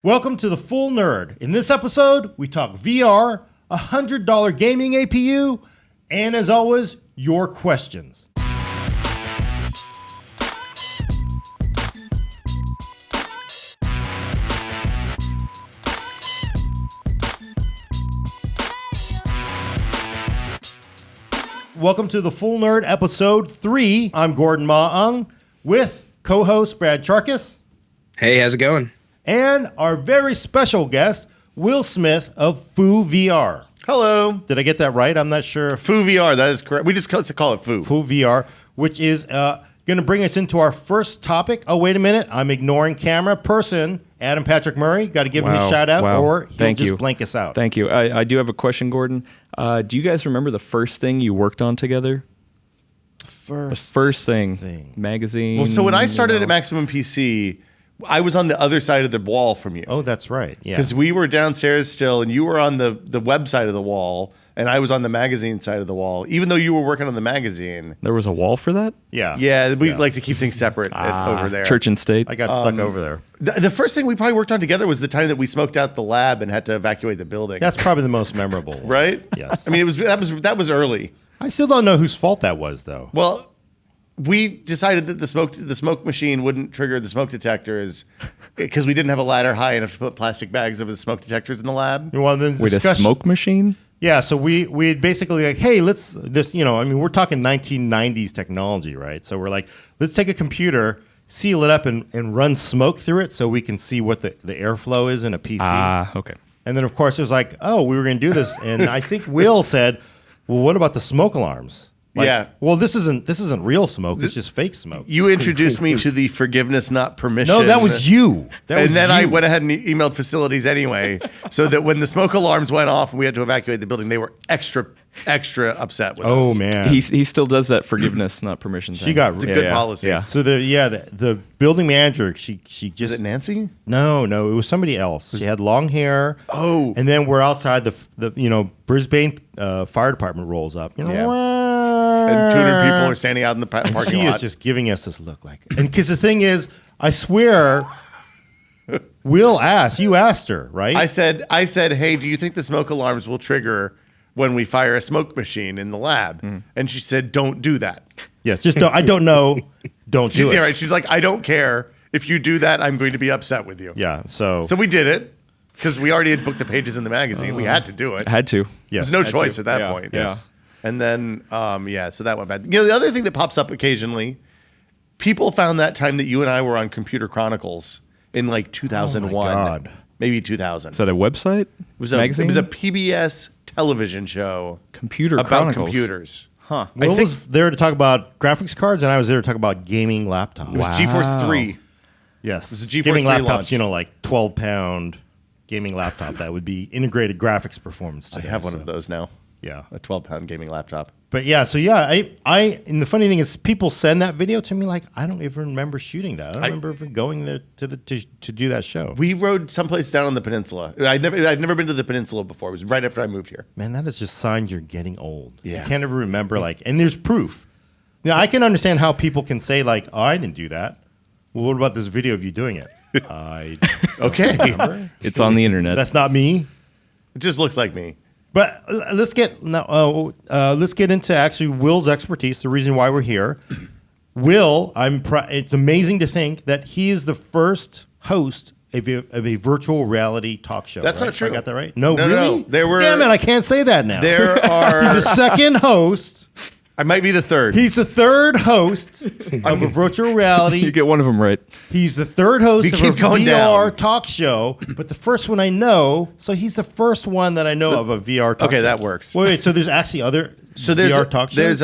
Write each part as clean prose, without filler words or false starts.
Welcome to The Full Nerd. In this episode, we talk VR, $100 gaming APU, and as always, your questions. Welcome to The Full Nerd, episode 3. I'm Gordon Ma-Ung with co-host Brad Charkis. Hey, how's it going? And our very special guest, Will Smith of Foo VR. Hello. Did I get that right? I'm not sure. Foo VR, that is correct. We just call it Foo. Foo VR, which is going to bring us into our first topic. Oh, wait a minute. I'm ignoring camera person, Adam Patrick Murray. Got to give him a shout out or he'll just blank us out. Thank you. I do have a question, Gordon. Do you guys remember the first thing you worked on together? First thing. Magazine. Well, so when I started at Maximum PC, I was on the other side of the wall from you. Oh, that's right. Yeah. Because we were downstairs still, and you were on the web side of the wall, and I was on the magazine side of the wall, even though you were working on the magazine. There was a wall for that? Yeah. Yeah, we like to keep things separate over there. Church and state. I got stuck over there. The first thing we probably worked on together was the time that we smoked out the lab and had to evacuate the building. That's probably the most memorable one. right? Yes. I mean, that was early. I still don't know whose fault that was, though. Well, we decided that the smoke machine wouldn't trigger the smoke detectors because we didn't have a ladder high enough to put plastic bags over the smoke detectors in the lab. Well, then Wait, a smoke machine? Yeah, so we basically like, hey, we're talking 1990s technology, right? So we're like, let's take a computer, seal it up, and run smoke through it so we can see what the airflow is in a PC. Okay. And then, of course, it was like, oh, we were going to do this. And I think Will said, well, what about the smoke alarms? Like, yeah. Well, this isn't real smoke. It's just fake smoke. You introduced me to the forgiveness, not permission. No, that was you. I went ahead and emailed facilities anyway, so that when the smoke alarms went off and we had to evacuate the building, they were extra upset with us. Oh, man. He still does that forgiveness, not permission thing. It's a good policy. Yeah. So the building manager, she just... Is it Nancy? No, it was somebody else. She had long hair. Oh. And then we're outside the Brisbane Fire Department rolls up. And 200 people are standing out in the parking lot. She is just giving us this look like... And because the thing is, I swear... Will asked. You asked her, right? I said, hey, do you think the smoke alarms will trigger when we fire a smoke machine in the lab? And she said, don't do that. Yes, just don't. I don't know. Don't do it. Yeah, right. She's like, I don't care. If you do that, I'm going to be upset with you. Yeah, so we did it because we already had booked the pages in the magazine. We had to do it. Had to. yes. There's no choice at that Yeah, point. yeah. Yes. And then, so that went bad. The other thing that pops up occasionally, people found that time that you and I were on Computer Chronicles in like 2001. God. Maybe 2000. Is that a website? It was a PBS television show Computer about Chronicles. computers. Huh. Will was there to talk about graphics cards, and I was there to talk about gaming laptops. It was GeForce 3. Yes, was a GeForce gaming 3 laptops. launch. Like 12-pound gaming laptop that would be integrated graphics performance. I Today, have one of those now. Yeah, A 12-pound gaming laptop. but yeah, I and the funny thing is, people send that video to me like I don't even remember shooting that. I don't remember even going there to do that show. We rode someplace down on the peninsula. I'd never been to the peninsula before. It was right after I moved here. Man, that is just signs you're getting old. Yeah. You can't ever remember and there's proof. Now I can understand how people can say like, oh, I didn't do that. Well, what about this video of you doing it? I Okay. remember. It's on the internet. That's not me. It just looks like me. But let's get into actually Will's expertise. The reason why we're here, Will. It's amazing to think that he is the first host of a virtual reality talk show. That's right? not true. I got that right? No, No, really? no. Damn it! I can't say that now. There He's are. the second host. I might be the third. He's the third host of a virtual reality. You get one of them right. He's the third host We of keep a going VR down. talk show, but the first one I know. So he's the first one that I know of a VR talk show. Okay, that works. Wait, so there's actually other there's VR talk shows?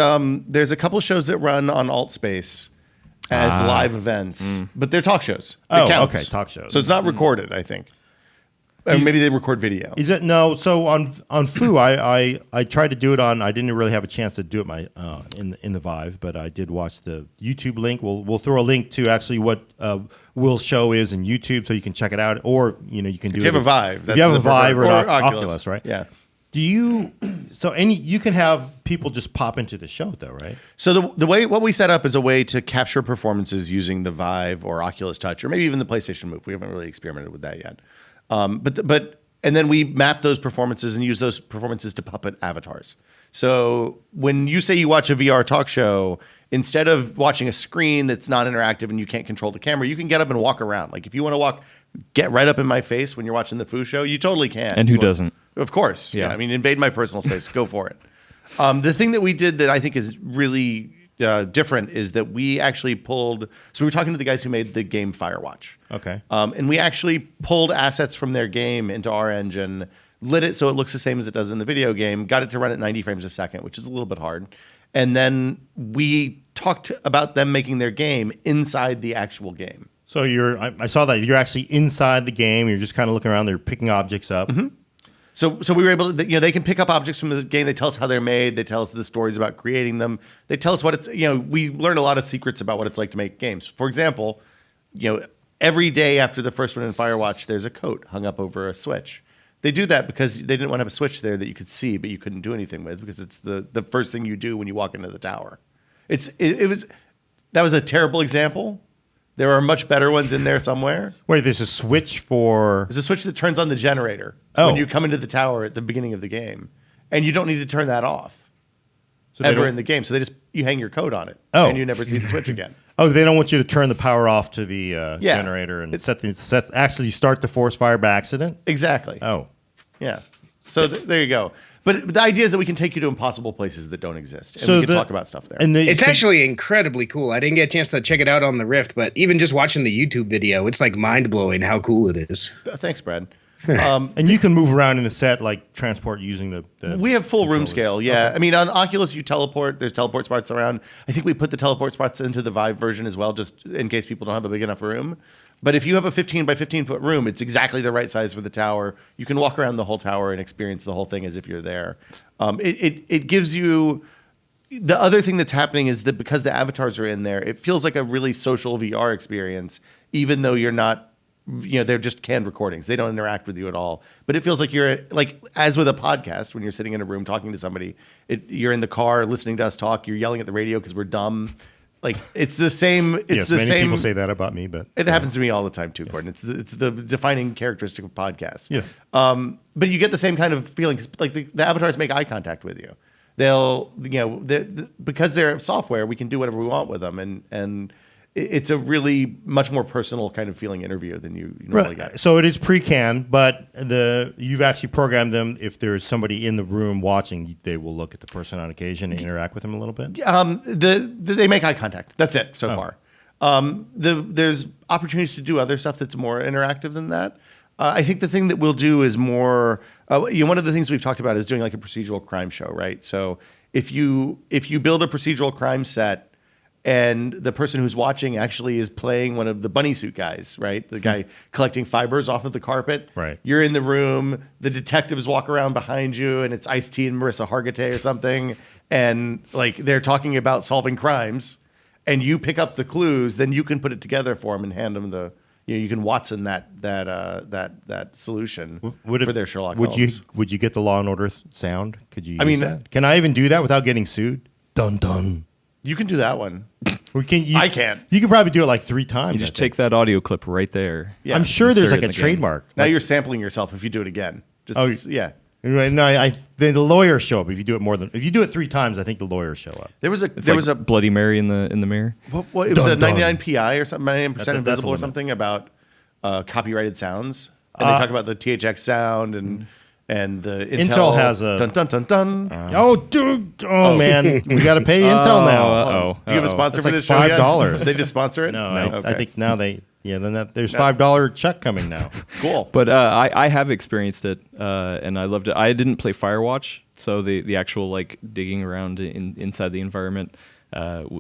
there's a couple shows that run on AltSpace as live events, but they're talk shows. It Oh, counts. okay, talk shows. So it's not recorded, I think. Or maybe they record video. Is it no? So on Foo, I tried to do it on. I didn't really have a chance to do it in the Vive, but I did watch the YouTube link. We'll throw a link to actually what Will's show is in YouTube, so you can check it out, or you can do. If you have a Vive, if you have a Vive or an or Oculus, right? Yeah. Do you? So you can have people just pop into the show though, right? So the way what we set up is a way to capture performances using the Vive or Oculus Touch or maybe even the PlayStation Move. We haven't really experimented with that yet. But and then we map those performances and use those performances to puppet avatars. So when you say you watch a VR talk show, instead of watching a screen that's not interactive and you can't control the camera, you can get up and walk around. Like if you want to get right up in my face when you're watching the Foo show, you totally can. And who doesn't? Of course. Yeah. I mean, invade my personal space. Go for it. The thing that we did that I think is really different is that we actually pulled. So we were talking to the guys who made the game Firewatch. Okay. And we actually pulled assets from their game into our engine, lit it so it looks the same as it does in the video game, got it to run at 90 frames a second, which is a little bit hard. And then we talked about them making their game inside the actual game. So I saw that you're actually inside the game. You're just kind of looking around. They're picking objects up. Mm-hmm. So we were able to, they can pick up objects from the game. They tell us how they're made. They tell us the stories about creating them. They tell us what it's, we learn a lot of secrets about what it's like to make games. For example, every day after the first one in Firewatch, there's a coat hung up over a switch. They do that because they didn't want to have a switch there that you could see, but you couldn't do anything with because it's the first thing you do when you walk into the tower. That was a terrible example. There are much better ones in there somewhere. Wait, there's a switch for... There's a switch that turns on the generator Oh. when you come into the tower at the beginning of the game. And you don't need to turn that off So they ever don't- in the game. So you hang your code on it. Oh. And you never see the switch again. Oh, they don't want you to turn the power off to the Yeah. generator and actually start the force fire by accident? Exactly. Oh. Yeah. So there you go. But the idea is that we can take you to impossible places that don't exist. And we can talk about stuff there. It's actually incredibly cool. I didn't get a chance to check it out on the Rift, but even just watching the YouTube video, it's like mind-blowing how cool it is. Thanks, Brad. And you can move around in the set, like transport using the We have full room controllers. scale, yeah. I mean, on Oculus, you teleport. There's teleport spots around. I think we put the teleport spots into the Vive version as well, just in case people don't have a big enough room. But if you have a 15 by 15 foot room, it's exactly the right size for the tower. You can walk around the whole tower and experience the whole thing as if you're there. It gives you... The other thing that's happening is that because the avatars are in there, it feels like a really social VR experience, even though you're not... they're just canned recordings. They don't interact with you at all. But it feels like you're like, as with a podcast, when you're sitting in a room talking to somebody, you're in the car listening to us talk. You're yelling at the radio because we're dumb. Like it's the same. It's Yes, the many same. people say that about me, but It happens to me all the time too, Gordon. It's the defining characteristic of podcasts. Yes. But you get the same kind of feeling. 'Cause, like the avatars make eye contact with you. They'll, because they're software, we can do whatever we want with them, and it's a really much more personal kind of feeling interview than you normally get. So it is pre-canned, but you've actually programmed them. If there's somebody in the room watching, they will look at the person on occasion and interact with them a little bit. They make eye contact. That's it so far. There's opportunities to do other stuff that's more interactive than that. I think the thing that we'll do is more. One of the things we've talked about is doing like a procedural crime show, right? So if you build a procedural crime set, and the person who's watching actually is playing one of the bunny suit guys, right? The guy collecting fibers off of the carpet. Right. You're in the room. The detectives walk around behind you, and it's Ice-T and Marissa Hargitay or something, and like they're talking about solving crimes, and you pick up the clues. Then you can put it together for them and hand them you can Watson that solution for their Sherlock Holmes. Would you get the Law and Order sound? Could you? Use mean, that? Can I even do that without getting sued? Dun dun. You can do that one. I can't. You can probably do it like 3 times. You just take that audio clip right there. Yeah. I'm sure there's Insert like it a in the game. trademark. Now you're sampling yourself if you do it again. Yeah. Right, no, the lawyers show up if you do it if you do it 3 times. I think the lawyers show up. There was a It's like Bloody Mary in the mirror. it was a Dun, dun. 99 PI or something, 99% That's the invisible or limit. something about copyrighted sounds. And they talk about the THX sound and the Intel has a- dun dun dun dun. Oh, dude! Oh man, we got to pay Intel now. Uh-oh. Do you have a sponsor That's for like this show $5. yet? They just sponsor it? No, Okay. I think now there's $5 check coming now. Cool. But I have experienced it, and I loved it. I didn't play Firewatch, so the actual like digging around inside the environment,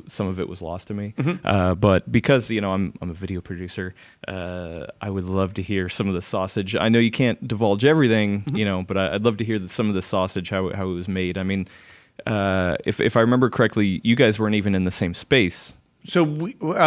some of it was lost to me. But because I'm a video producer, I would love to hear some of the sausage. I know you can't divulge everything, but I'd love to hear some of the sausage, how it was made. I mean, if I remember correctly, you guys weren't even in the same space. So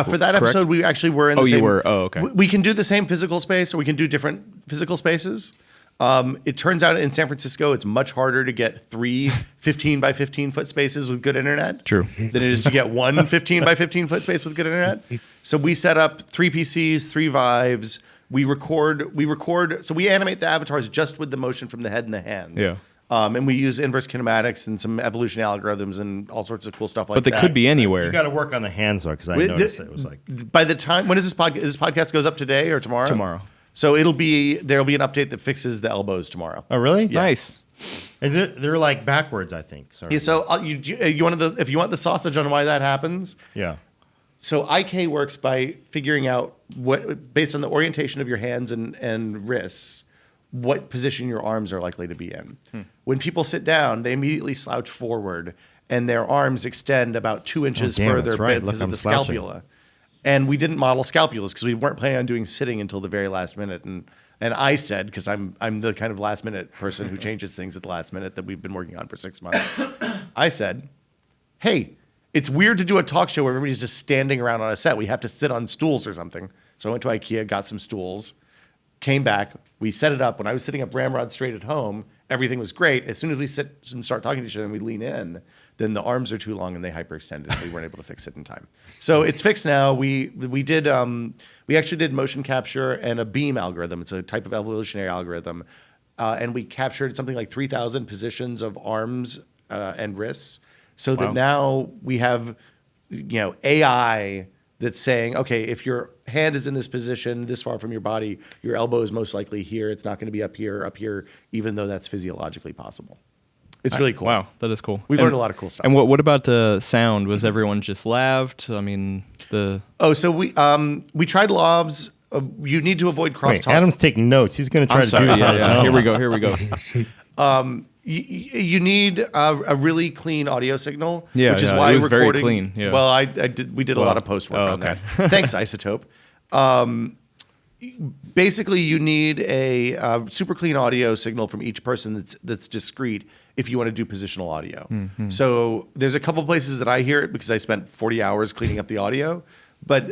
for that episode, we actually were in the Oh, same. you were? Oh, okay. We can do the same physical space, or we can do different physical spaces. It turns out in San Francisco, it's much harder to get 3 15 by 15 foot spaces with good internet. True. Than it is to get 1 15 by 15 foot space with good internet. So we set up 3 PCs, 3 Vives. we record. So we animate the avatars just with the motion from the head and the hands. Yeah. And we use inverse kinematics and some evolution algorithms and all sorts of cool stuff like But they that. could be anywhere. You got to work on the hands though, because I Wait, noticed it was like By the time when is this podcast goes up today or tomorrow? Tomorrow. So there'll be an update that fixes the elbows tomorrow. oh really? Nice. Is it? They're like backwards, I think. Sorry. Yeah, so if you want the sausage on why that happens. Yeah. So IK works by figuring out what, based on the orientation of your hands and wrists, what position your arms are likely to be in. When people sit down, they immediately slouch forward, and their arms extend about 2 inches damn, further that's right. because Look, of I'm the slouching. scapula. And we didn't model scapulas because we weren't planning on doing sitting until the very last minute. And I said, because I'm the kind of last minute person who changes things at the last minute that we've been working on for 6 months. I said, hey, it's weird to do a talk show where everybody's just standing around on a set. We have to sit on stools or something. So I went to IKEA, got some stools, came back. We set it up. When I was sitting up ramrod straight at home, everything was great. As soon as we sit and start talking to each other and we lean in, then the arms are too long and they hyperextended. And we weren't able to fix it in time. So it's fixed now. We actually did motion capture and a beam algorithm. It's a type of evolutionary algorithm. And we captured something like 3,000 positions of arms and wrists. So that now we have, AI that's saying, okay, if your hand is in this position this far from your body, your elbow is most likely here. It's not going to be up here, even though that's physiologically possible. It's really cool. Wow, that is cool. We've learned a lot of cool stuff. And what about the sound? Was everyone just laughed? I mean, So we tried lavs. You need to avoid Wait, crosstalk. Adam's taking notes. He's going to try I'm to sorry. do this Yeah, on his yeah. own. Here we go. You need a really clean audio signal, Yeah, which is yeah, why it was very recording. clean, yeah. Well, we did a lot of post work on okay. that. Thanks, Isotope. Basically, you need a super clean audio signal from each person that's discrete if you want to do positional audio. Mm-hmm. So there's a couple places that I hear it because I spent 40 hours cleaning up the audio, but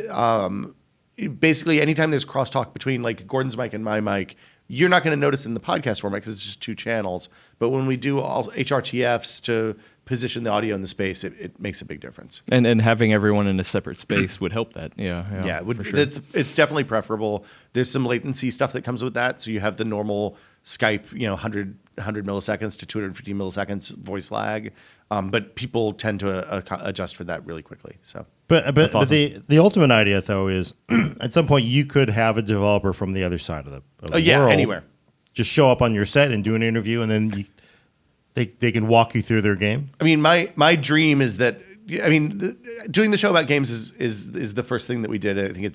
basically anytime there's crosstalk between like Gordon's mic and my mic, you're not going to notice in the podcast format because it's just 2 channels. But when we do all HRTFs to position the audio in the space, it makes a big difference. And having everyone in a separate space would help that. Yeah, for sure. It's definitely preferable. There's some latency stuff that comes with that. So you have the normal Skype, 100 milliseconds to 250 milliseconds voice lag. But people tend to adjust for that really quickly. So. But awesome. the ultimate idea though is at some point you could have a developer from the other side of the world anywhere. just show up on your set and do an interview, and then they can walk you through their game. I mean, my dream is that doing the show about games is the first thing that we did. I think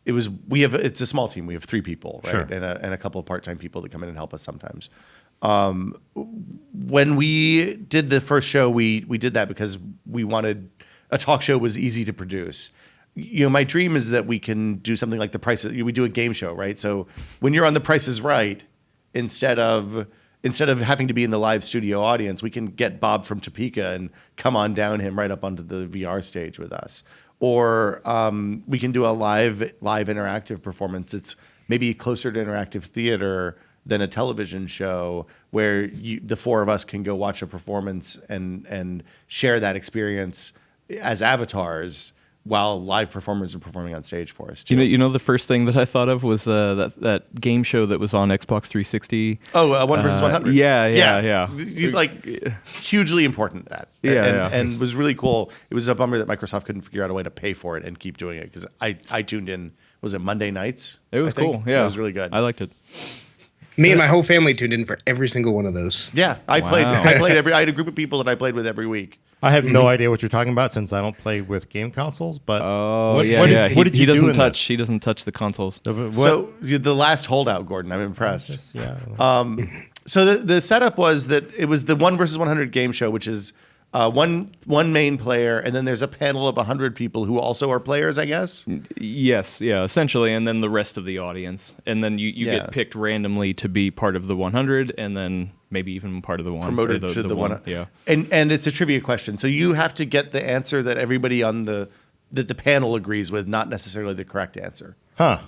it's a small team. We have 3 people, right, Sure. and a couple of part-time people that come in and help us sometimes. When we did the first show, we did that because we wanted a talk show was easy to produce. My dream is that we can do something like The Price. We do a game show, right? So when you're on The Price is Right, instead of having to be in the live studio audience, we can get Bob from Topeka and come on down him right up onto the VR stage with us. Or we can do a live interactive performance. It's maybe closer to interactive theater than a television show where the 4 of us can go watch a performance and share that experience as avatars while live performers are performing on stage for us too. You know, the first thing that I thought of was that game show that was on Xbox 360. Oh, 1 versus 100. Yeah. Like hugely important that. Yeah. And was really cool. It was a bummer that Microsoft couldn't figure out a way to pay for it and keep doing it because I tuned in. Was it Monday nights? It was I think? cool. Yeah, it was really good. I liked it. Me and my whole family tuned in for every single one of those. Yeah, I played I had a group of people that I played with every week. I have no idea what you're talking about since I don't play with game consoles. But Oh, what did he you do doesn't in touch. this? He doesn't touch the consoles. So the last holdout, Gordon, I'm impressed. Yeah. So the setup was that it was the 1 versus 100 game show, which is one main player, and then there's a panel of 100 people who also are players, I guess. Yes, yeah, essentially, and then the rest of the audience, and then you Yeah. get picked randomly to be part of the 100, and then maybe even part of the one Promoted or to the one. Yeah. And it's a trivia question. So you have to get the answer that everybody on that the panel agrees with, not necessarily the correct answer. Huh.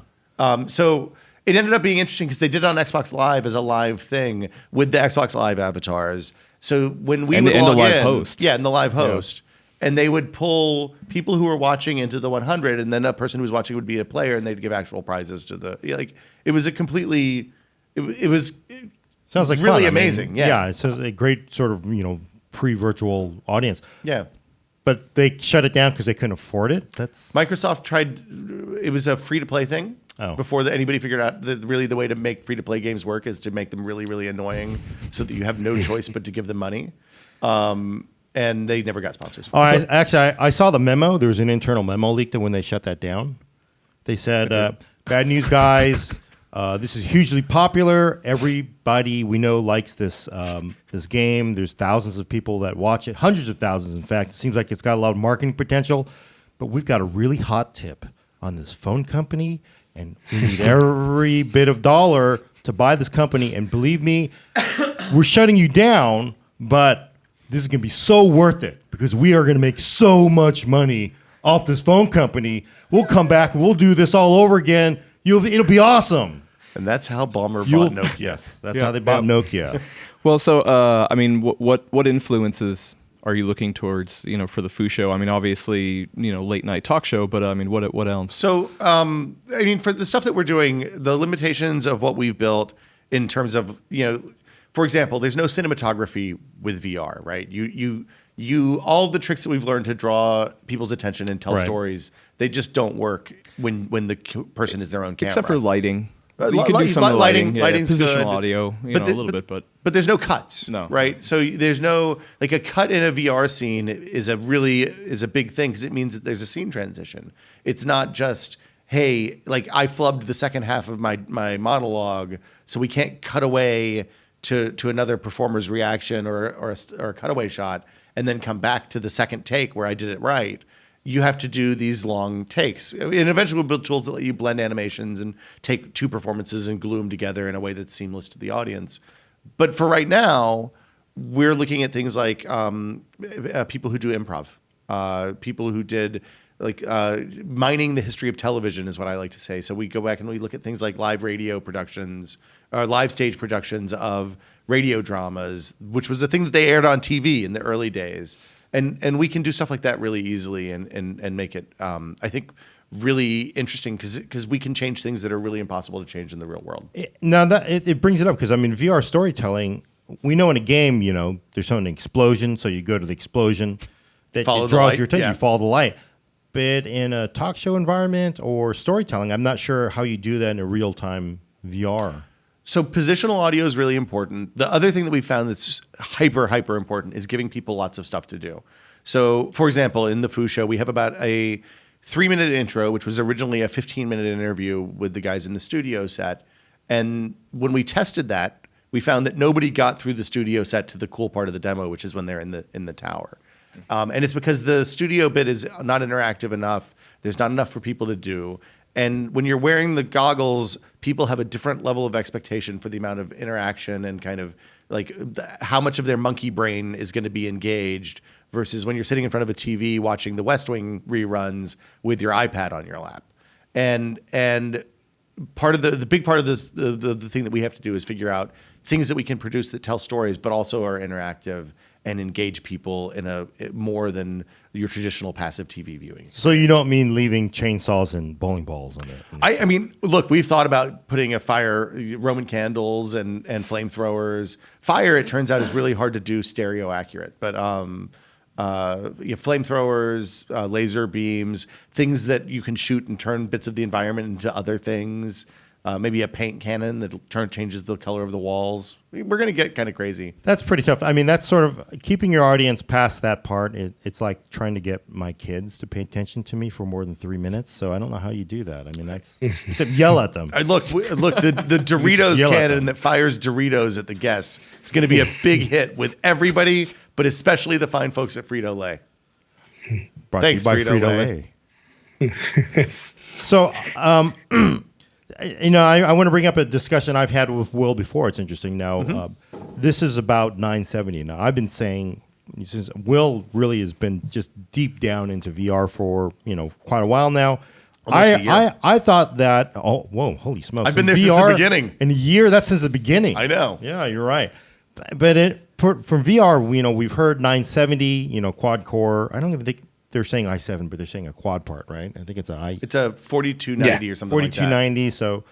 So it ended up being interesting because they did it on Xbox Live as a live thing with the Xbox Live avatars. So when we And- would and log the live in, host. yeah, and the live host. and they would pull people who were watching into the 100, and then a person who was watching would be a player, and they'd give actual prizes to the like. It was a completely, it was Sounds like really fun. amazing. Yeah. it's a great sort of pre-virtual audience. yeah. But they shut it down because they couldn't afford it. That's Microsoft tried. It was a free to play thing Oh. before anybody figured out that really the way to make free to play games work is to make them really really annoying, so that you have no choice but to give them money. And they never got sponsors. Oh, I saw the memo. There was an internal memo leak that when they shut that down, they said, "Bad news, guys. This is hugely popular. Everybody we know likes this this game. There's thousands of people that watch it, hundreds of thousands, in fact. It seems like it's got a lot of marketing potential. But we've got a really hot tip on this phone company, and we need every bit of dollar to buy this company. And believe me, we're shutting you down, but this is going to be so worth it because we are going to make so much money off this phone company. We'll come back and we'll do this all over again. It'll be awesome." And that's how Ballmer bought Nokia. Yes, that's how they bought Nokia. Well, so I mean, what influences are you looking towards? For the Foo Show. I mean, obviously, late night talk show, but I mean, what else? So, I mean, for the stuff that we're doing, the limitations of what we've built in terms of, for example, there's no cinematography with VR, right? You all the tricks that we've learned to draw people's attention and tell Right. stories, they just don't work when the person is their own camera. Except for lighting. You Li- could do li- some of the lighting. lighting's positional good. audio, But a the- little bit, but But there's no cuts, No. right? So there's no like a cut in a VR scene is a big thing because it means that there's a scene transition. It's not just hey, like I flubbed the second half of my monologue, so we can't cut away to another performer's reaction or a cutaway shot and then come back to the second take where I did it right. You have to do these long takes. And eventually we'll build tools that let you blend animations and take two performances and glue them together in a way that's seamless to the audience. But for right now, we're looking at things like people who do improv, people who did mining the history of television is what I like to say. So we go back and we look at things like live radio productions, or live stage productions of radio dramas, which was a thing that they aired on TV in the early days. And we can do stuff like that really easily and make it, I think, really interesting because we can change things that are really impossible to change in the real world. Now that it brings it up because I mean VR storytelling. We know in a game, there's an explosion, so you go to the explosion. That Follow it the draws light, your attention. yeah. You follow the light. But in a talk show environment or storytelling, I'm not sure how you do that in a real time VR. So positional audio is really important. The other thing that we found that's hyper important is giving people lots of stuff to do. So, for example, in the Foo Show, we have about a 3-minute intro, which was originally a 15-minute interview with the guys in the studio set. And when we tested that, we found that nobody got through the studio set to the cool part of the demo, which is when they're in the tower. And it's because the studio bit is not interactive enough. There's not enough for people to do. And when you're wearing the goggles, people have a different level of expectation for the amount of interaction and kind of like how much of their monkey brain is going to be engaged versus when you're sitting in front of a TV watching the West Wing reruns with your iPad on your lap. And part of the big part of this, the thing that we have to do is figure out things that we can produce that tell stories, but also are interactive and engage people in a more than your traditional passive TV viewing. So you don't mean leaving chainsaws and bowling balls on it? I mean, look, we've thought about putting a fire, Roman candles and flamethrowers. Fire, it turns out, is really hard to do stereo accurate, but flamethrowers, laser beams, things that you can shoot and turn bits of the environment into other things. Maybe a paint cannon that changes the color of the walls. We're going to get kind of crazy. That's pretty tough. I mean, that's sort of keeping your audience past that part. It's like trying to get my kids to pay attention to me for more than 3 minutes. So I don't know how you do that. I mean, that's except yell at them. Look, the Doritos Yell at cannon them. that fires Doritos at the guests is going to be a big hit with everybody, but especially the fine folks at Frito-Lay. Brought Thanks, to you by Frito-Lay. Frito-Lay. So, I want to bring up a discussion I've had with Will before. It's interesting. Now, this is about 970. Now, I've been saying, since Will really has been just deep down into VR for quite a while now. Almost a year. I thought that. Oh, whoa! Holy smokes! I've been there since the beginning. In a year, that's since the beginning. I know. Yeah, you're right. But from VR, we've heard 970, quad core. I don't even think they're saying i7, but they're saying a quad part, right? I think it's It's a 4290 or something like that. 4290. So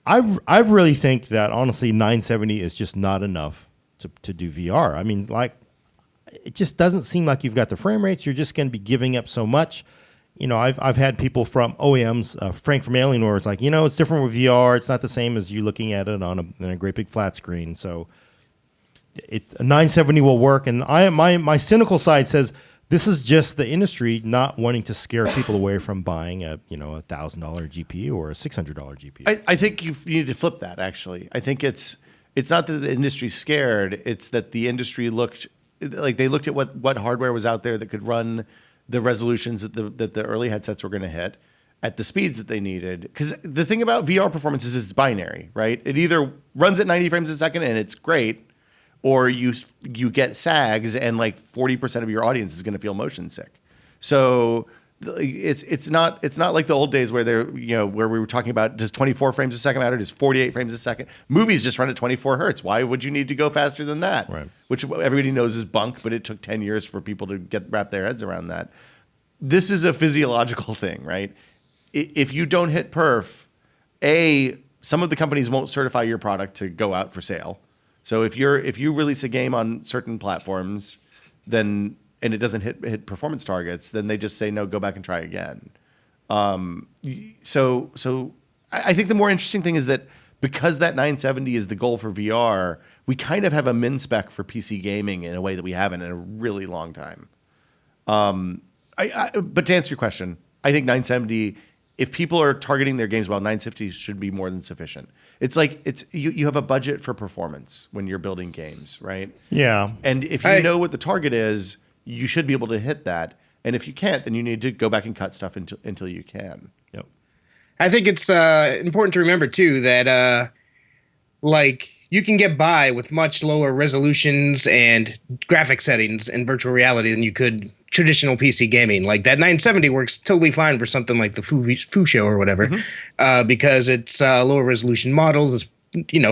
I really think that honestly 970 is just not enough to do VR. I mean, like, it just doesn't seem like you've got the frame rates. You're just going to be giving up so much. I've had people from OEMs, Frank from Alienware, it's like, it's different with VR. It's not the same as you looking at it on a great big flat screen. So a 970 will work. And my cynical side says this is just the industry not wanting to scare people away from buying a $1,000 GPU or a $600 GPU. I think you need to flip that. Actually, I think it's not that the industry's scared. It's that the industry looked at what hardware was out there that could run the resolutions that the early headsets were going to hit at the speeds that they needed. Because the thing about VR performance is it's binary, right? It either runs at 90 frames a second and it's great, or you get sags and like 40% of your audience is going to feel motion sick. So it's not like the old days where where we were talking about, does 24 frames a second matter? Does 48 frames a second? Movies just run at 24 hertz. Why would you need to go faster than that? Right. Which everybody knows is bunk, but it took 10 years for people to wrap their heads around that. This is a physiological thing, right? If you don't hit perf, some of the companies won't certify your product to go out for sale. So if you release a game on certain platforms, and it doesn't hit performance targets, then they just say no, go back and try again. So I think the more interesting thing is that because that 970 is the goal for VR, we kind of have a min spec for PC gaming in a way that we haven't in a really long time. But to answer your question, I think 970. If people are targeting their games well, 950 should be more than sufficient. It's like you have a budget for performance when you're building games, right? Yeah. And if you know what the target is, you should be able to hit that. And if you can't, then you need to go back and cut stuff until you can. Yep. I think it's important to remember too that you can get by with much lower resolutions and graphic settings in virtual reality than you could traditional PC gaming. Like that 970 works totally fine for something like the Fu Show or whatever, because it's lower resolution models. It's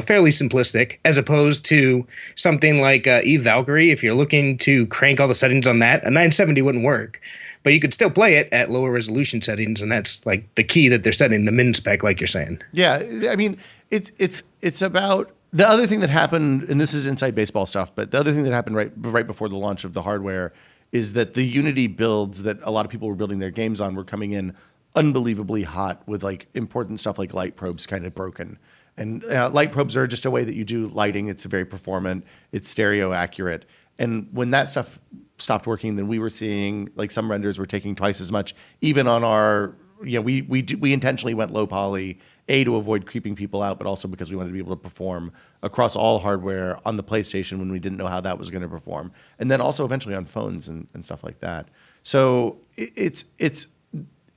fairly simplistic, as opposed to something like Eve Valkyrie. If you're looking to crank all the settings on that, a 970 wouldn't work. But you could still play it at lower resolution settings, and that's like the key that they're setting, the min spec, like you're saying. Yeah, I mean, it's about the other thing that happened, and this is inside baseball stuff, but the other thing that happened right before the launch of the hardware is that the Unity builds that a lot of people were building their games on were coming in unbelievably hot with like important stuff like light probes kind of broken. And light probes are just a way that you do lighting. It's very performant. It's stereo accurate. And when that stuff stopped working, then we were seeing like some renders were taking twice as much, even on our, we intentionally went low poly, to avoid creeping people out, but also because we wanted to be able to perform across all hardware on the PlayStation when we didn't know how that was going to perform. And then also eventually on phones and stuff like that. So it's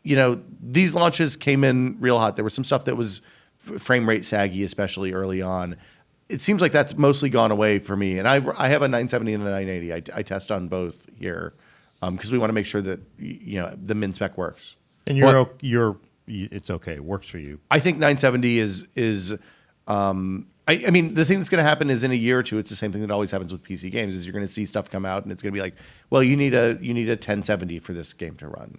these launches came in real hot. There was some stuff that was frame rate saggy, especially early on. It seems like that's mostly gone away for me. And I have a 970 and a 980. I test on both here because we want to make sure that the min spec works. And it's okay. It works for you. I think 970 is I mean, the thing that's going to happen is in a year or two, it's the same thing that always happens with PC games. Is you're going to see stuff come out and it's going to be like, well, you need a 1070 for this game to run.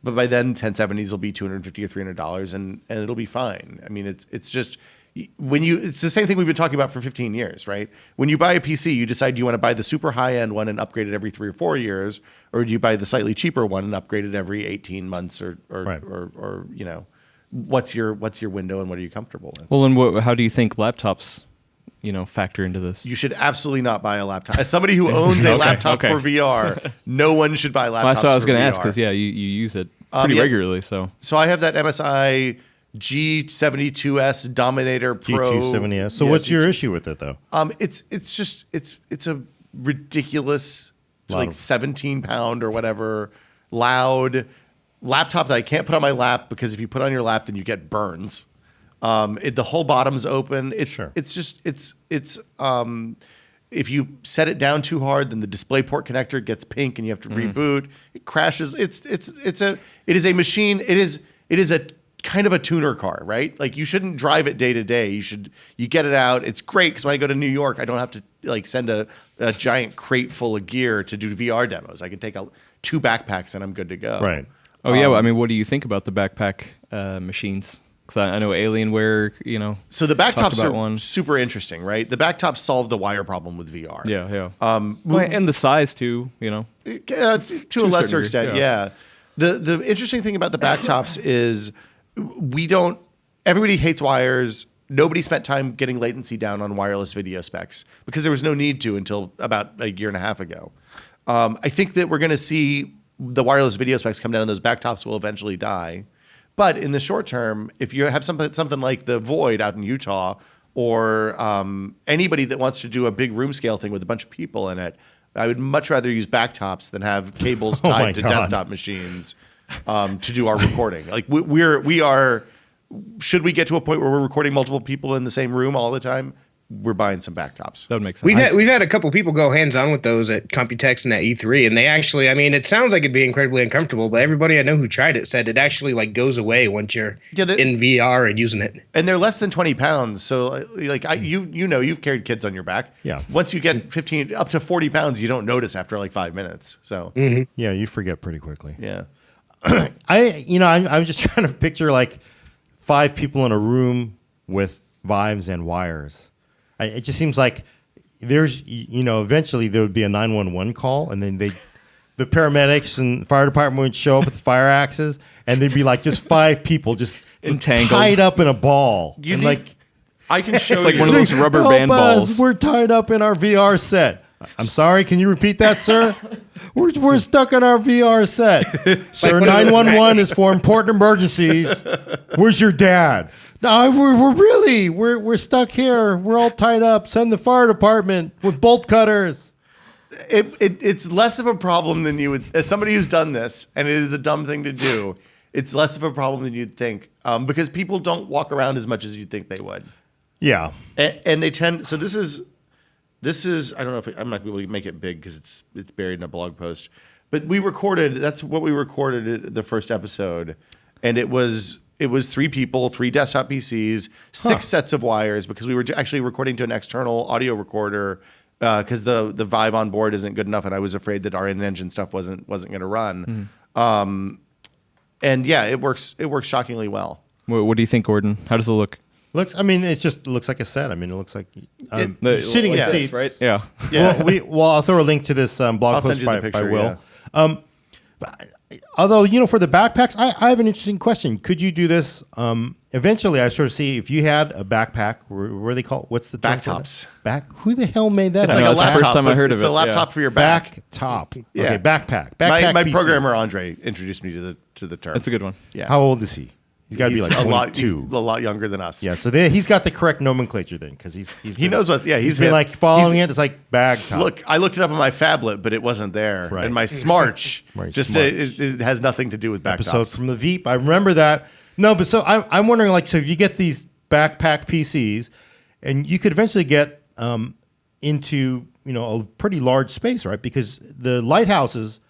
But by then, 1070s will be $250 or $300, and it'll be fine. I mean, it's just it's the same thing we've been talking about for 15 years, right? When you buy a PC, you decide, do you want to buy the super high end one and upgrade it every 3 or 4 years, or do you buy the slightly cheaper one and upgrade it every 18 months, or what's your window and what are you comfortable with? Well, and how do you think laptops, factor into this? You should absolutely not buy a laptop. As somebody who owns a laptop for VR, no one should buy laptops. Well, that's what I was going to ask because you use it pretty regularly. So I have that MSI G72S Dominator Pro G270S. So what's your issue with it though? It's a ridiculous, like 17-pound or whatever, loud laptop that I can't put on my lap because if you put it on your lap, then you get burns. The whole bottom's open. If you set it down too hard, then the DisplayPort connector gets pink and you have to reboot. It crashes. It is a machine. It is a kind of a tuner car, right? Like you shouldn't drive it day to day. You get it out. It's great because when I go to New York, I don't have to like send a giant crate full of gear to do VR demos. I can take out 2 backpacks and I'm good to go. Right. Oh yeah, well, I mean, what do you think about the backpack machines? Because I know Alienware, So the talked backtops about are one. super interesting, right? The backtops solve the wire problem with VR. Yeah. Well, and the size too, To a a lesser certain extent, degree, yeah. The interesting thing about the backtops is everybody hates wires. Nobody spent time getting latency down on wireless video specs because there was no need to until about a year and a half ago. I think that we're going to see the wireless video specs come down and those backtops will eventually die. But in the short term, if you have something like the Void out in Utah or anybody that wants to do a big room scale thing with a bunch of people in it, I would much rather use backtops than have cables Oh my tied to God. desktop machines to do our recording. Like we are. Should we get to a point where we're recording multiple people in the same room all the time? We're buying some backtops. that would make sense. We've had a couple people go hands on with those at Computex and at E3, and they actually, I mean, it sounds like it'd be incredibly uncomfortable, but everybody I know who tried it said it actually like goes away once you're in VR and using it. And they're less than 20 pounds. So like you've carried kids on your back. Yeah. Once you get 15 up to 40 pounds, you don't notice after like 5 minutes. So Yeah, you forget pretty quickly. yeah. I'm just trying to picture like 5 people in a room with Vives and wires. It just seems like there's, eventually there would be a 911 call, and then the paramedics and fire department would show up with the fire axes, and there'd be like just 5 people just Entangled. tied up in a ball. You and need- like I can show It's like you. one of those rubber "Help band us, balls. We're tied up in our VR set. I'm sorry, can you repeat that, sir? We're stuck in our VR set. Sir, 911 is for important emergencies. Where's your dad? No, we're stuck here. We're all tied up. Send the fire department with bolt cutters. It's less of a problem than you would. As somebody who's done this, and it is a dumb thing to do, it's less of a problem than you'd think because people don't walk around as much as you'd think they would. Yeah. And they tend. So this is. I don't know if I'm not going to make it big because it's buried in a blog post. But we recorded. That's what we recorded at the first episode, and it was 3 people, 3 desktop PCs, 6 sets of wires because we were actually recording to an external audio recorder because the Vive on board isn't good enough, and I was afraid that our in-engine stuff wasn't going to run. And yeah, it works shockingly well. What do you think, Gordon? How does it look? It just looks like a set. I mean, it looks like sitting Like in this, seats. right? Yeah. Yeah. Well, I'll throw a link to this blog I'll post send you by, the picture, by Will. Although, for the backpacks, I have an interesting question. Could you do this? Eventually, I sort of see if you had a backpack, what are they called? What's the term for that? Backtops. Who the hell made that It's up? like know, a it's the laptop. first time I but heard of it's it, a laptop yeah. for your back. Top. Yeah. Okay, backpack. My Backpack PC. programmer Andre introduced me to the term. That's a good one. Yeah. How old is he? He's got to be like a lot. 22. He's a lot younger than us. Yeah, so he's got the correct nomenclature then, because he knows what. Yeah, he's been like following it. It's like bag top. Look, I looked it up on my phablet, but it wasn't there. Right. And my Smarch, Right, just Smarch. it has nothing to do with backtops. episode from the Veep. I remember that. No, but so I'm wondering, like, so if you get these backpack PCs, and you could eventually get into a pretty large space, right? Because the lighthouses,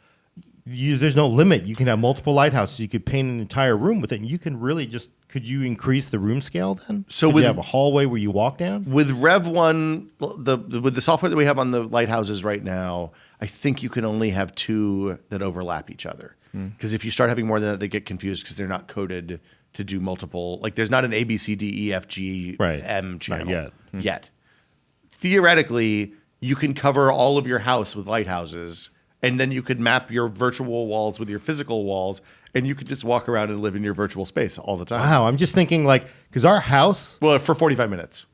there's no limit. You can have multiple lighthouses. You could paint an entire room with it, and you can really just. Could you increase the room scale then? So Could with- you have a hallway where you walk down? With Rev One, with the software that we have on the lighthouses right now, I think you can only have 2 that overlap each other. Because if you start having more than that, they get confused because they're not coded to do multiple. Like there's not an A B C D E F G Right. M channel Not yet. Theoretically, you can cover all of your house with lighthouses, and then you could map your virtual walls with your physical walls, and you could just walk around and live in your virtual space all the time. Wow, I'm just thinking like because our house. Well, for 45 minutes.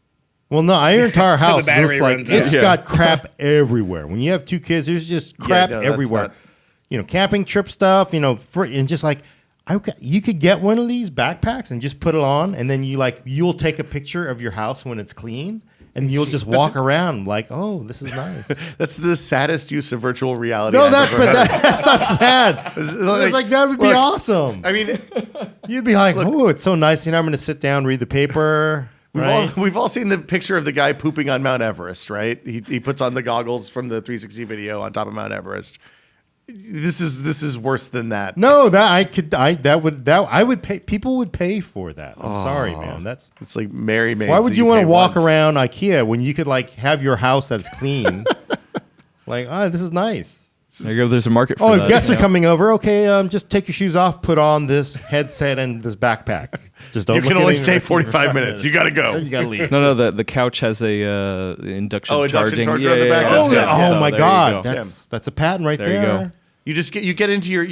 Well, no, our entire house battery is like runs out. it's Yeah. got crap everywhere. When you have 2 kids, there's just crap no, that's everywhere. not- Camping trip stuff. And just like you could get one of these backpacks and just put it on, and then you'll take a picture of your house when it's clean, and you'll just walk around like, oh, this is nice. That's the saddest use of virtual reality. No, I've ever heard. that's not sad. It's like that would be look, awesome. I mean, You'd be like, oh, it's so nice. I'm going to sit down, read the paper. Right? we've all seen the picture of the guy pooping on Mount Everest, right? He puts on the goggles from the 360 video on top of Mount Everest. This is worse than that. No, I would pay. People would pay for that. I'm sorry, man. That's It's like Mary Maids. why would that you want pay to walk once. around IKEA when you could like have your house that's clean? Like, this is nice. There you go. There's a market for Oh, that. guests are coming over. Okay, just take your shoes off, put on this headset and this backpack. Just don't. You look can at only any- stay 45 minutes. You got to go. You gotta leave. No, the couch has a induction Oh, induction charging. charger on the back? That's Oh, good. oh So my there you God, go. that's a patent right There you there. go. You get into your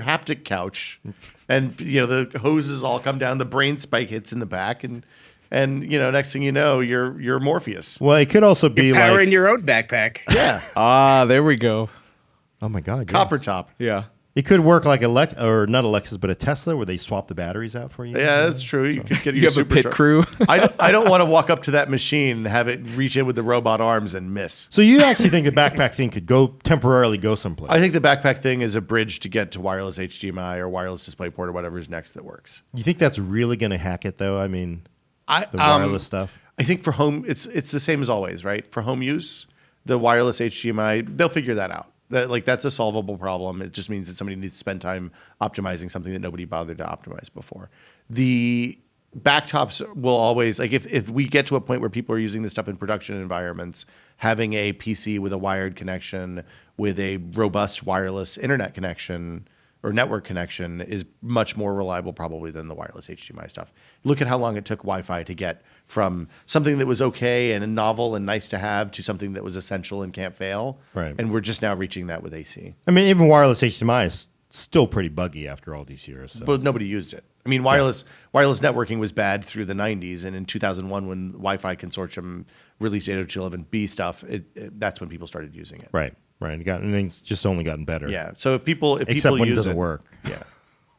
haptic couch, and the hoses all come down. The brain spike hits in the back, and next thing you know, you're Morpheus. Well, it could also be Power like, in your own backpack. Yeah, There we go. oh my God, yes. copper top. Yeah. It could work like or not a Lexus, but a Tesla, where they swap the batteries out for you. Yeah, that's true. You could get You your have a pit supercharger. crew. I don't want to walk up to that machine and have it reach in with the robot arms and miss. So you actually think the backpack thing could temporarily go someplace? I think the backpack thing is a bridge to get to wireless HDMI or wireless DisplayPort or whatever is next that works. You think that's really going to hack it, though? I mean, I the wireless stuff. I think for home, it's the same as always, right? For home use, the wireless HDMI, they'll figure that out. That's a solvable problem. It just means that somebody needs to spend time optimizing something that nobody bothered to optimize before. The backtops will always, like, if we get to a point where people are using this stuff in production environments, having a PC with a wired connection with a robust wireless internet connection or network connection is much more reliable probably than the wireless HDMI stuff. Look at how long it took Wi-Fi to get from something that was okay and novel and nice to have to something that was essential and can't fail. Right. And we're just now reaching that with AC. I mean, even wireless HDMI is still pretty buggy after all these years. So. But nobody used it. I mean, wireless networking was bad through the 90s, and in 2001, when Wi-Fi Consortium released 802.11b stuff, that's when people started using it. Right. And it's just only gotten better. Yeah. So if people Except when it use doesn't work. Yeah.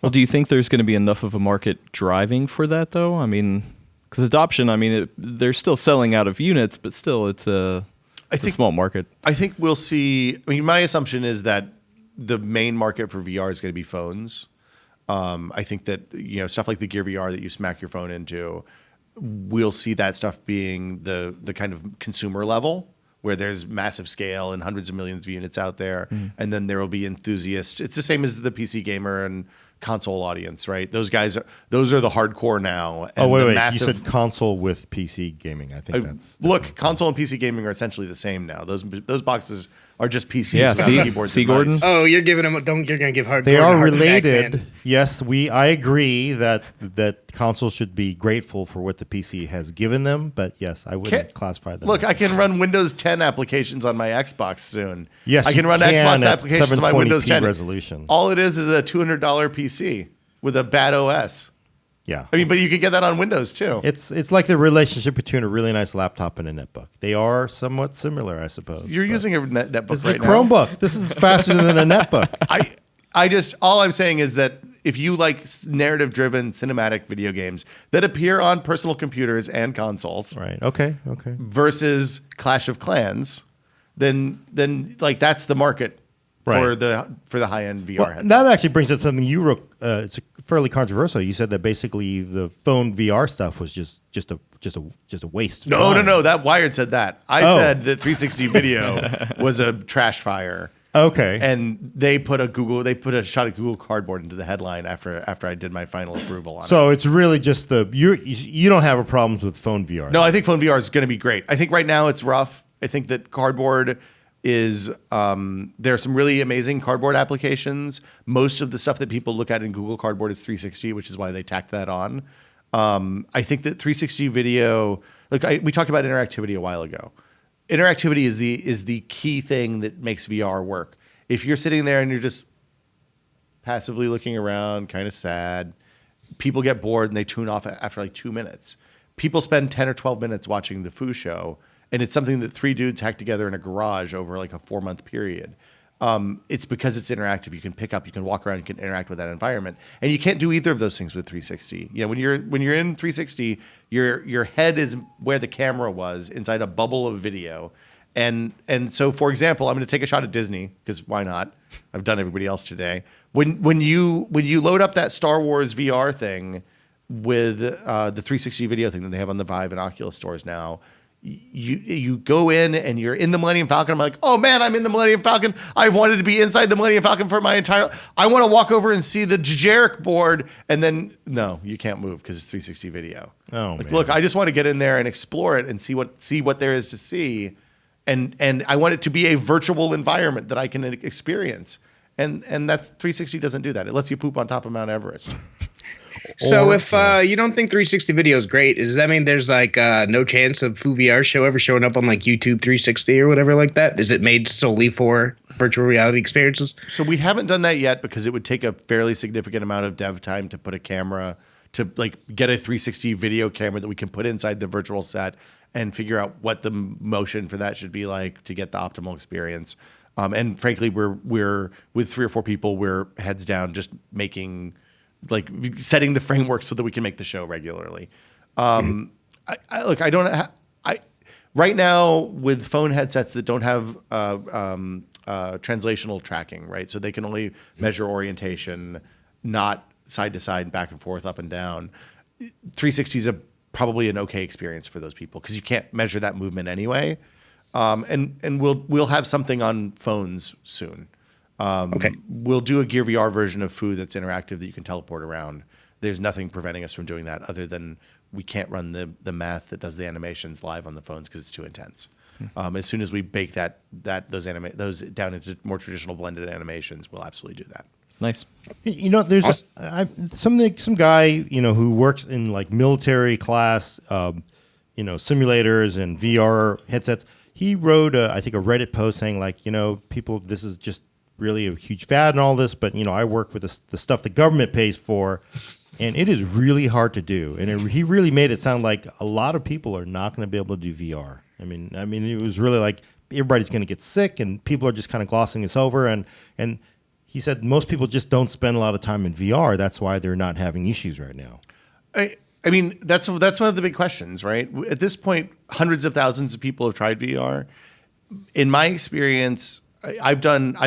Well, do you think there's going to be enough of a market driving for that, though? I mean, because adoption, I mean, they're still selling out of units, but still, it's a small market. I think we'll see. I mean, my assumption is that the main market for VR is going to be phones. I think that stuff like the Gear VR that you smack your phone into, we'll see that stuff being the kind of consumer level where there's massive scale and hundreds of millions of units out there, and then there will be enthusiasts. It's the same as the PC gamer and console audience, right? Those are the hardcore now. And Oh, wait. the You massive, said console with PC gaming. I think that's look, console and PC gaming are essentially the same now. Those boxes are just PCs Yeah, without see? keyboards See, and Gordon? mice. Oh, you're giving them. You're gonna give hard. They Gordon a are heart attack, related. man. Yes, I agree that consoles should be grateful for what the PC has given them, but yes, I wouldn't Can't- classify them. Look, as- I can run Windows 10 applications on my Xbox soon. Yes, I can you run can Xbox at applications on my Windows 720p 10 resolution. All it is a $200 PC with a bad OS. Yeah. I mean, but you can get that on Windows too. It's like the relationship between a really nice laptop and a netbook. They are somewhat similar, I suppose. You're but using a netbook this is right a now. Chromebook. This is faster than a netbook. All I'm saying is that if you like narrative-driven cinematic video games that appear on personal computers and consoles Right. Okay. versus Clash of Clans, then like that's the market for Right. the high-end VR headset. That actually brings up something you wrote. It's fairly controversial. You said that basically the phone VR stuff was just a waste. of time. No. That Wired said that. I Oh. said that 360 video was a trash fire. Okay. And they put a shot of Google Cardboard into the headline after I did my final approval on it. So it's really just you don't have a problems with phone VR. No, I think phone VR is going to be great. I think right now it's rough. I think that Cardboard is there are some really amazing Cardboard applications. Most of the stuff that people look at in Google Cardboard is 360, which is why they tacked that on. I think that 360 video, we talked about interactivity a while ago. Interactivity is the key thing that makes VR work. If you're sitting there and you're just passively looking around, kind of sad, people get bored and they tune off after like 2 minutes. People spend 10 or 12 minutes watching the Foo show, and it's something that 3 dudes hacked together in a garage over like a 4-month period. It's because it's interactive. You can pick up, you can walk around, you can interact with that environment, and you can't do either of those things with 360. When you're in 360, your head is where the camera was inside a bubble of video, and so for example, I'm going to take a shot at Disney because why not? I've done everybody else today. When you load up that Star Wars VR thing with the 360 video thing that they have on the Vive and Oculus stores now, you go in and you're in the Millennium Falcon. I'm like, oh man, I'm in the Millennium Falcon. I've wanted to be inside the Millennium Falcon for my entire. I want to walk over and see the Jajaric board, and then no, you can't move because it's 360 video. Oh, like, man. look, I just want to get in there and explore it and see what there is to see, and I want it to be a virtual environment that I can experience. And that's 360 doesn't do that. It lets you poop on top of Mount Everest. So if you don't think 360 video is great, does that mean there's like no chance of Foo VR show ever showing up on like YouTube 360 or whatever like that? Is it made solely for virtual reality experiences? So we haven't done that yet because it would take a fairly significant amount of dev time to put a camera to like get a 360 video camera that we can put inside the virtual set and figure out what the motion for that should be like to get the optimal experience. And frankly, we're with 3 or 4 people, we're heads down just making like setting the framework so that we can make the show regularly. I right now with phone headsets that don't have translational tracking, right? So they can only measure orientation, not side to side, back and forth, up and down. 360 is probably an okay experience for those people because you can't measure that movement anyway. And we'll have something on phones soon. Okay. We'll do a Gear VR version of Foo that's interactive that you can teleport around. There's nothing preventing us from doing that other than we can't run the math that does the animations live on the phones because it's too intense. As soon as we bake those down into more traditional blended animations, we'll absolutely do that. Nice. You know, there's some guy, you know, who works in like military class, you know, simulators and VR headsets. He wrote, I think, a Reddit post saying like, you know, people, this is just really a huge fad and all this, but you know, I work with the stuff the government pays for, and it is really hard to do. And he really made it sound like a lot of people are not going to be able to do VR. I mean, it was really like everybody's going to get sick, and people are just kind of glossing this over. And he said most people just don't spend a lot of time in VR. That's why they're not having issues right now. I mean, that's one of the big questions, right? At this point, hundreds of thousands of people have tried VR. In my experience, I've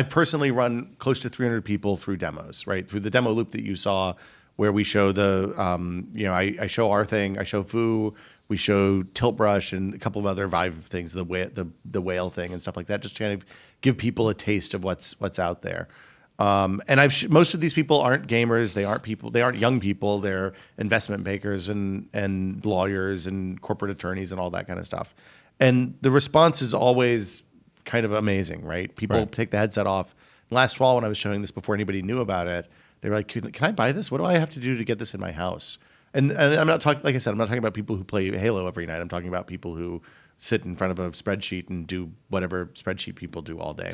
personally run close to 300 people through demos, right? Through the demo loop that you saw, where we show I show our thing, I show Foo, we show Tilt Brush and a couple of other Vive things, the whale thing and stuff like that, just trying to give people a taste of what's out there. And most of these people aren't gamers. They aren't young people. They're investment bankers and lawyers and corporate attorneys and all that kind of stuff. And the response is always kind of amazing, right? People take the headset off. Last fall, when I was showing this before anybody knew about it, they were like, "Can I buy this? What do I have to do to get this in my house?" And I'm not talking, like I said, I'm not talking about people who play Halo every night. I'm talking about people who sit in front of a spreadsheet and do whatever spreadsheet people do all day.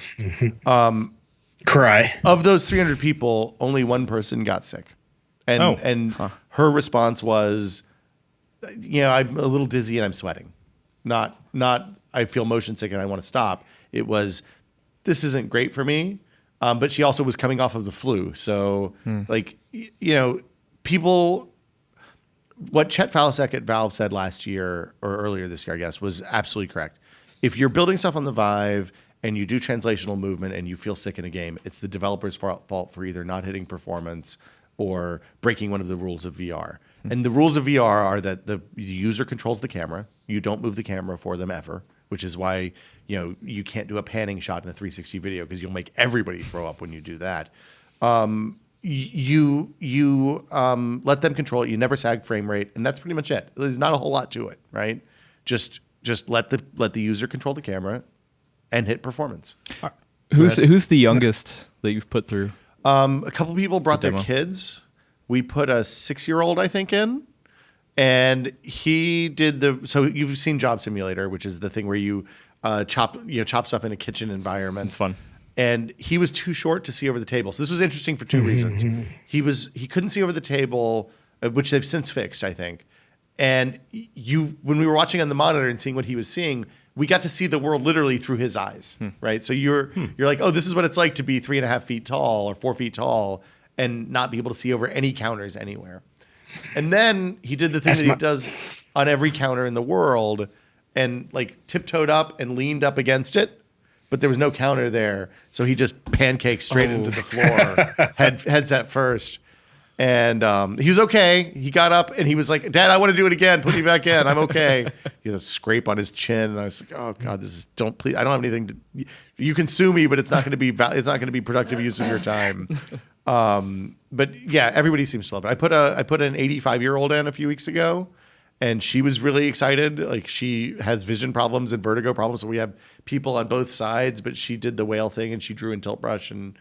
Cry. Of those 300 people, only one person got sick. And her response was, you know, I'm a little dizzy and I'm sweating. Not I feel motion sick and I want to stop. It was, this isn't great for me. But she also was coming off of the flu. So, like, you know, people, what Chet Falasek at Valve said last year or earlier this year, I guess, was absolutely correct. If you're building stuff on the Vive and you do translational movement and you feel sick in a game, it's the developer's fault for either not hitting performance or breaking one of the rules of VR. And the rules of VR are that the user controls the camera. You don't move the camera for them ever, which is why, you know, you can't do a panning shot in a 360 video because you'll make everybody throw up when you do that. You let them control it. You never sag frame rate, and that's pretty much it. There's not a whole lot to it, right? Just let the user control the camera and hit performance. Who's the youngest that you've put through? A couple people brought their demo. kids. We put a 6-year-old, I think, in, and he did so you've seen Job Simulator, which is the thing where you chop stuff in a kitchen environment. It's fun. And he was too short to see over the table. So this was interesting for 2 reasons. He couldn't see over the table, which they've since fixed, I think. And when we were watching on the monitor and seeing what he was seeing, we got to see the world literally through his eyes, right? So you're like, oh, this is what it's like to be 3.5 feet tall or 4 feet tall and not be able to see over any counters anywhere. And then he did the thing that he does on every counter in the world and like tiptoed up and leaned up against it, but there was no counter there. So he just pancaked straight into the floor, headset first. And he was okay. He got up and he was like, "Dad, I want to do it again. Put me back in. I'm okay." He has a scrape on his chin, and I was like, "Oh God, don't please. I don't have anything to. You can sue me, but it's not going to be productive use of your time." But yeah, everybody seems to love it. I put an 85-year-old in a few weeks ago, and she was really excited. Like, she has vision problems and vertigo problems, so we have people on both sides. But she did the whale thing, and she drew in tilt brush and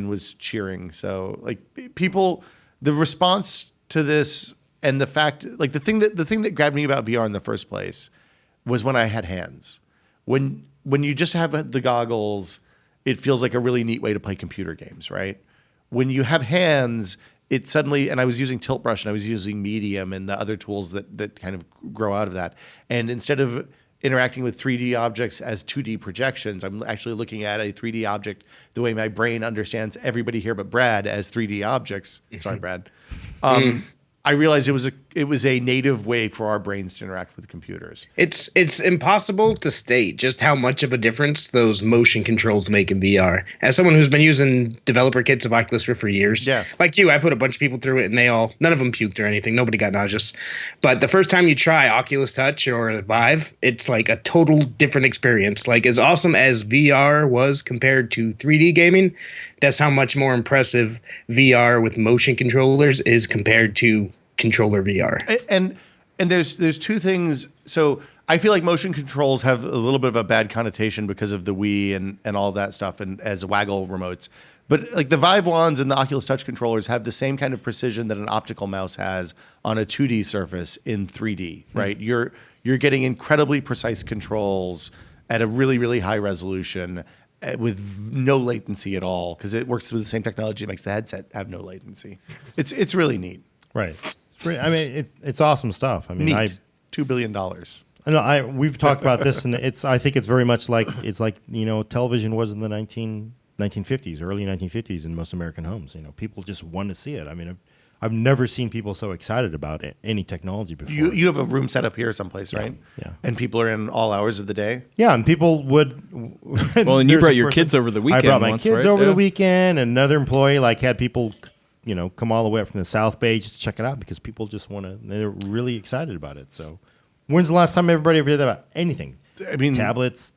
was cheering. So like people. The response to this and the fact, like the thing that grabbed me about VR in the first place was when I had hands. When you just have the goggles, it feels like a really neat way to play computer games, right? When you have hands, it suddenly, and I was using Tilt Brush and I was using Medium and the other tools that kind of grow out of that. And instead of interacting with 3D objects as 2D projections, I'm actually looking at a 3D object the way my brain understands everybody here but Brad as 3D objects. Sorry, Brad. I realized it was a native way for our brains to interact with computers. It's impossible to state just how much of a difference those motion controls make in VR. As someone who's been using developer kits of Oculus Rift for years, Yeah. like you, I put a bunch of people through it, and none of them puked or anything. Nobody got nauseous. But the first time you try Oculus Touch or Vive, it's like a total different experience. Like, as awesome as VR was compared to 3D gaming, that's how much more impressive VR with motion controllers is compared to controller VR. And there's two things. So I feel like motion controls have a little bit of a bad connotation because of the Wii and all that stuff, and as waggle remotes. But like the Vive wands and the Oculus Touch controllers have the same kind of precision that an optical mouse has on a 2D surface in 3D, right? You're getting incredibly precise controls at a really, really high resolution with no latency at all, because it works with the same technology that makes the headset have no latency. It's really neat. Right. I mean, it's awesome stuff. I mean, Neat. $2 billion. I know we've talked about this, and I think it's very much like television was in the 1950s, early 1950s in most American homes. People just want to see it. I mean, I've never seen people so excited about any technology before. You have a room set up here someplace, right? Yeah. And people are in all hours of the day? Yeah, and people would. Well, and you brought your kids over the weekend. I brought my once, kids right? over Yeah. the weekend, and another employee had people, come all the way up from the South Bay just to check it out because people just they're really excited about it. So, when's the last time everybody ever did that about anything? I mean, Tablets,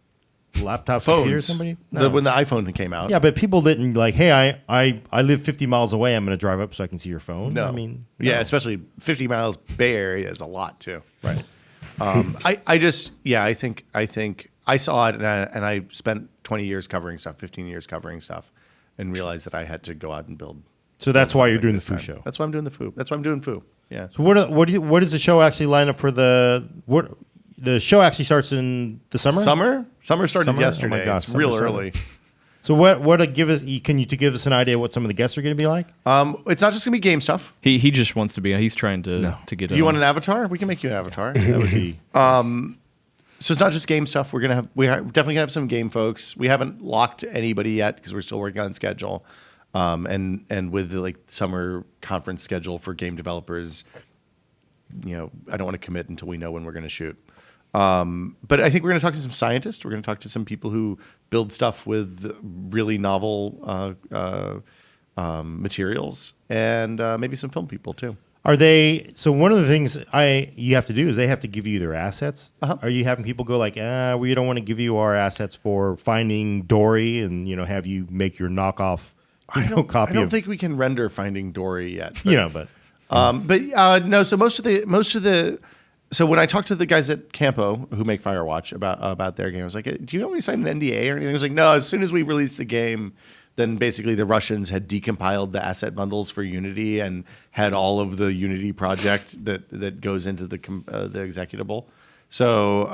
laptops, phones. computers, somebody? No. When the iPhone came out. Yeah, but people didn't hey, I live 50 miles away. I'm going to drive up so I can see your phone. No. I mean, yeah, no. especially 50 miles Bay Area is a lot too. Right. I think I saw it and I spent 20 years covering stuff, 15 years covering stuff, and realized that I had to go out and build. So that's why you're doing the this Foo time. show. That's why I'm doing the Foo. That's why I'm doing Foo. Yeah. So what does the show actually line up for the show actually starts in the summer? Summer started Summer? yesterday. Oh my gosh, it's real summer early. So what give us? Can you give us an idea what some of the guests are going to be like? It's not just gonna be game stuff. He just wants to be. He's trying to get. You want an avatar? We can make you an avatar. That would be. So it's not just game stuff. We're definitely gonna have some game folks. We haven't locked anybody yet because we're still working on schedule. And with the summer conference schedule for game developers, I don't want to commit until we know when we're going to shoot. But I think we're going to talk to some scientists. We're going to talk to some people who build stuff with really novel materials, and maybe some film people too. Are they? So one of the things you have to do is they have to give you their assets. Uh-huh. Are you having people go we don't want to give you our assets for Finding Dory, and have you make your knockoff copy I don't of? think we can render Finding Dory yet. But No. So most of the. So when I talked to the guys at Campo who make Firewatch about their game, I was like, "Do you want me to sign an NDA or anything?" I was like, "No." As soon as we released the game, then basically the Russians had decompiled the asset bundles for Unity and had all of the Unity project that goes into the executable. So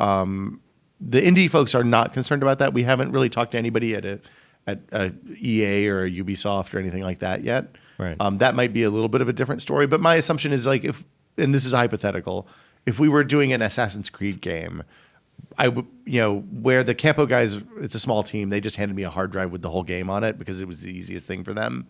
the indie folks are not concerned about that. We haven't really talked to anybody at EA or a Ubisoft or anything like that yet. Right. That might be a little bit of a different story, but my assumption is and this is hypothetical, if we were doing an Assassin's Creed game, I would, where the Campo guys, it's a small team, they just handed me a hard drive with the whole game on it because it was the easiest thing for them.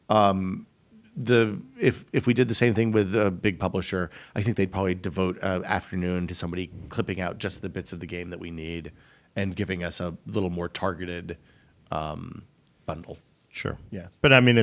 If we did the same thing with a big publisher, I think they'd probably devote an afternoon to somebody clipping out just the bits of the game that we need and giving us a little more targeted bundle. sure, Yeah. But I mean,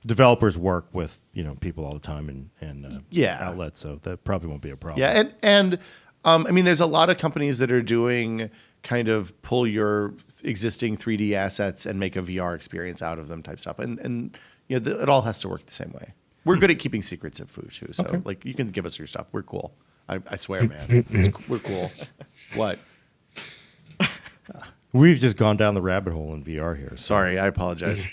developers work with people all the time and Yeah. outlets, so that probably won't be a problem. Yeah, and I mean, there's a lot of companies that are doing kind of pull your existing 3D assets and make a VR experience out of them type stuff, and it all has to work the same way. We're good at keeping secrets at Foo too, so like you can give us your stuff. We're cool. I swear, man, we're cool. What? We've just gone down the rabbit hole in VR here. So. Sorry, I apologize.